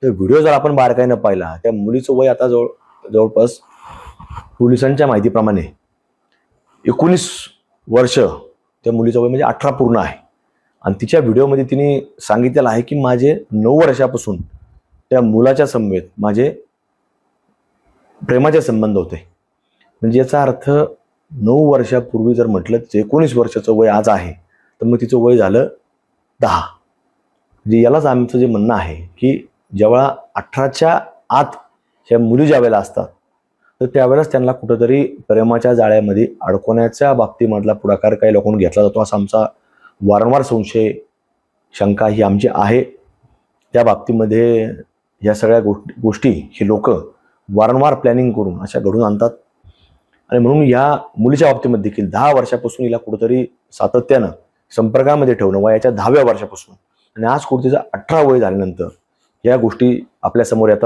तर व्हिडिओ जर आपण बारकाईनं पाहिला, त्या मुलीचं वय आता जवळपास पोलिसांच्या माहितीप्रमाणे 19 वर्ष त्या मुलीचं वय, म्हणजे 18 पूर्ण आहे. आणि तिच्या व्हिडिओमध्ये तिने सांगितलेलं आहे की माझे 9 वर्षापासून त्या मुलाच्या समवेत माझे प्रेमाचे संबंध होते. म्हणजे याचा अर्थ 9 वर्षापूर्वी जर म्हटलं 19 वर्षाचं वय आज आहे, तर मग तिचं वय झालं 10. म्हणजे यालाच आमचं जे म्हणणं आहे की जेव्हा 18च्या आत ह्या मुली ज्या वेळेला असतात, तर त्यावेळेस त्यांना कुठंतरी प्रेमाच्या जाळ्यामध्ये अडकवण्याच्या बाबतीमधला पुढाकार काही लोकांनी घेतला जातो, असा आमचा वारंवार संशय, शंका ही आमची आहे. त्या बाबतीमध्ये या सगळ्या गोष्टी ही लोक वारंवार प्लॅनिंग करून अशा घडून आणतात. आणि म्हणून या मुलीच्या बाबतीमध्ये देखील 10 वर्षापासून हिला कुठंतरी सातत्यानं संपर्कामध्ये ठेवणं, वयाच्या 10व्या वर्षापासून, आणि आज कुठेच 18 वय झाल्यानंतर या गोष्टी आपल्यासमोर येतात.